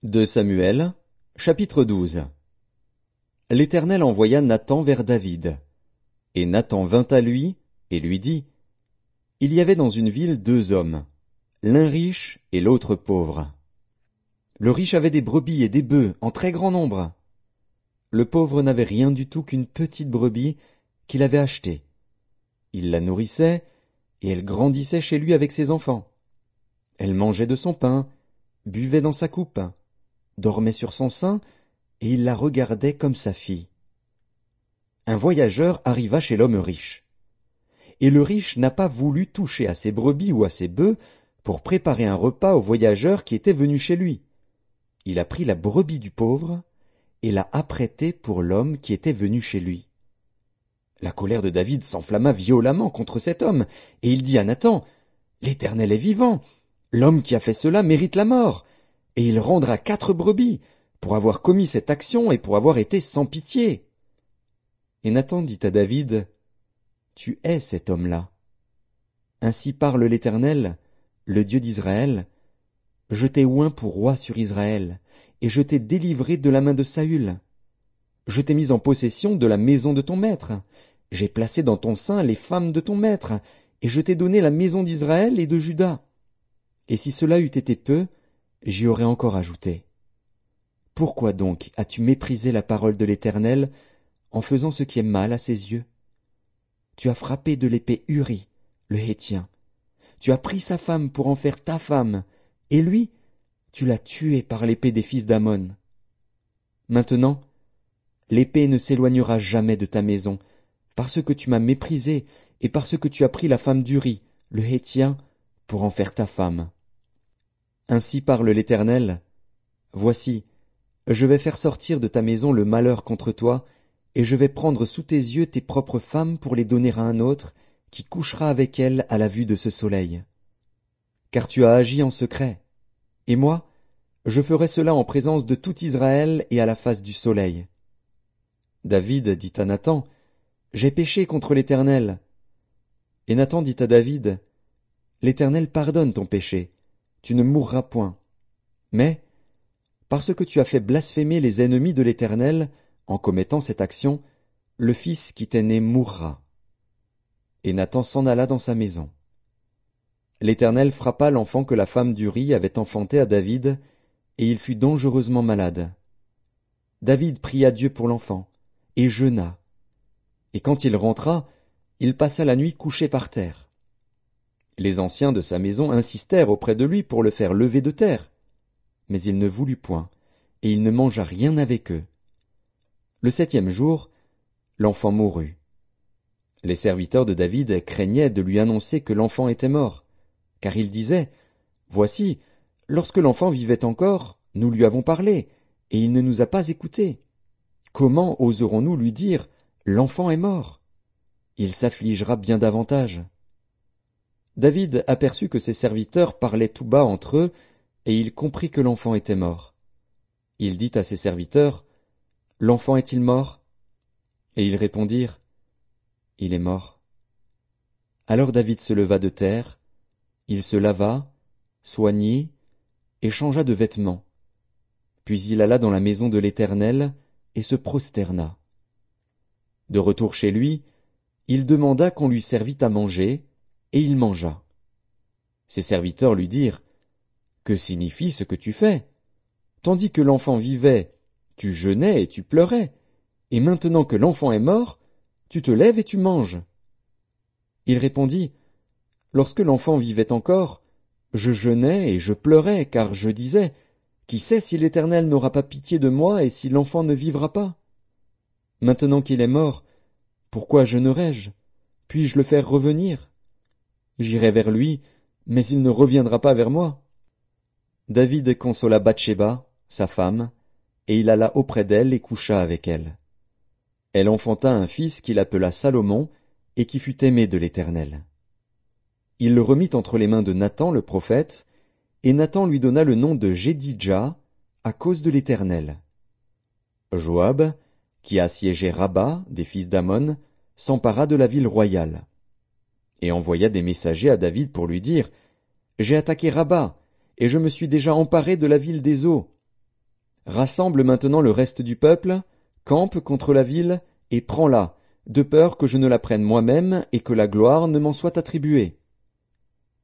De Samuel, chapitre 12. L'Éternel envoya Nathan vers David. Et Nathan vint à lui, et lui dit, Il y avait dans une ville deux hommes, l'un riche et l'autre pauvre. Le riche avait des brebis et des bœufs en très grand nombre. Le pauvre n'avait rien du tout qu'une petite brebis qu'il avait achetée. Il la nourrissait, et elle grandissait chez lui avec ses enfants. Elle mangeait de son pain, buvait dans sa coupe, dormait sur son sein, et il la regardait comme sa fille. Un voyageur arriva chez l'homme riche. Et le riche n'a pas voulu toucher à ses brebis ou à ses bœufs pour préparer un repas au voyageur qui était venu chez lui. Il a pris la brebis du pauvre et l'a apprêtée pour l'homme qui était venu chez lui. La colère de David s'enflamma violemment contre cet homme, et il dit à Nathan, « L'Éternel est vivant, l'homme qui a fait cela mérite la mort, et il rendra 4 brebis pour avoir commis cette action et pour avoir été sans pitié. » Et Nathan dit à David, « Tu es cet homme-là. Ainsi parle l'Éternel, le Dieu d'Israël, je t'ai oint pour roi sur Israël, et je t'ai délivré de la main de Saül. Je t'ai mis en possession de la maison de ton maître. J'ai placé dans ton sein les femmes de ton maître, et je t'ai donné la maison d'Israël et de Juda. Et si cela eût été peu, j'y aurais encore ajouté. Pourquoi donc as-tu méprisé la parole de l'Éternel en faisant ce qui est mal à ses yeux? Tu as frappé de l'épée Uri, le Héthien. Tu as pris sa femme pour en faire ta femme, et lui, tu l'as tué par l'épée des fils d'Ammon. Maintenant, l'épée ne s'éloignera jamais de ta maison, parce que tu m'as méprisé et parce que tu as pris la femme d'Uri, le Héthien, pour en faire ta femme. Ainsi parle l'Éternel. Voici, je vais faire sortir de ta maison le malheur contre toi, et je vais prendre sous tes yeux tes propres femmes pour les donner à un autre, qui couchera avec elles à la vue de ce soleil. Car tu as agi en secret, et moi, je ferai cela en présence de tout Israël et à la face du soleil. David dit à Nathan, J'ai péché contre l'Éternel. Et Nathan dit à David, L'Éternel pardonne ton péché, tu ne mourras point. Mais, parce que tu as fait blasphémer les ennemis de l'Éternel, en commettant cette action, le fils qui t'est né mourra. Et Nathan s'en alla dans sa maison. L'Éternel frappa l'enfant que la femme d'Uri avait enfanté à David, et il fut dangereusement malade. David pria Dieu pour l'enfant, et jeûna. Et quand il rentra, il passa la nuit couché par terre. Les anciens de sa maison insistèrent auprès de lui pour le faire lever de terre. Mais il ne voulut point, et il ne mangea rien avec eux. Le 7e jour, l'enfant mourut. Les serviteurs de David craignaient de lui annoncer que l'enfant était mort, car ils disaient, « Voici, lorsque l'enfant vivait encore, nous lui avons parlé, et il ne nous a pas écoutés. Comment oserons-nous lui dire, « L'enfant est mort » Il s'affligera bien davantage. » David aperçut que ses serviteurs parlaient tout bas entre eux, et il comprit que l'enfant était mort. Il dit à ses serviteurs, « L'enfant est-il mort » Et ils répondirent, « Il est mort. » Alors David se leva de terre, il se lava, soignit, et changea de vêtements. Puis il alla dans la maison de l'Éternel, et se prosterna. De retour chez lui, il demanda qu'on lui servît à manger, et il mangea. Ses serviteurs lui dirent, « Que signifie ce que tu fais? Tandis que l'enfant vivait, tu jeûnais et tu pleurais, et maintenant que l'enfant est mort, tu te lèves et tu manges. » Il répondit, « Lorsque l'enfant vivait encore, je jeûnais et je pleurais, car je disais, « Qui sait si l'Éternel n'aura pas pitié de moi et si l'enfant ne vivra pas? Maintenant qu'il est mort, pourquoi jeûnerai-je? Puis-je le faire revenir? J'irai vers lui, mais il ne reviendra pas vers moi. » David consola Bathsheba, sa femme, et il alla auprès d'elle et coucha avec elle. Elle enfanta un fils qu'il appela Salomon, et qui fut aimé de l'Éternel. Il le remit entre les mains de Nathan le prophète, et Nathan lui donna le nom de Jédidja, à cause de l'Éternel. Joab, qui assiégeait Rabba, des fils d'Ammon, s'empara de la ville royale, et envoya des messagers à David pour lui dire, « J'ai attaqué Rabba, et je me suis déjà emparé de la ville des eaux. Rassemble maintenant le reste du peuple, campe contre la ville, et prends-la, de peur que je ne la prenne moi-même et que la gloire ne m'en soit attribuée. »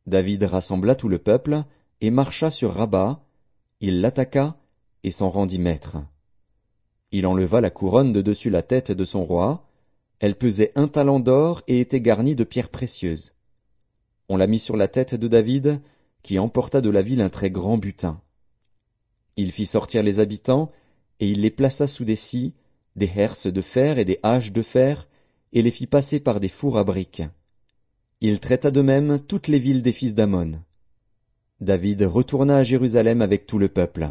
David rassembla tout le peuple, et marcha sur Rabba. Il l'attaqua, et s'en rendit maître. Il enleva la couronne de dessus la tête de son roi. Elle pesait 1 talent d'or et était garnie de pierres précieuses. On la mit sur la tête de David, qui emporta de la ville un très grand butin. Il fit sortir les habitants, et il les plaça sous des scies, des herses de fer et des haches de fer, et les fit passer par des fours à briques. Il traita de même toutes les villes des fils d'Ammon. David retourna à Jérusalem avec tout le peuple.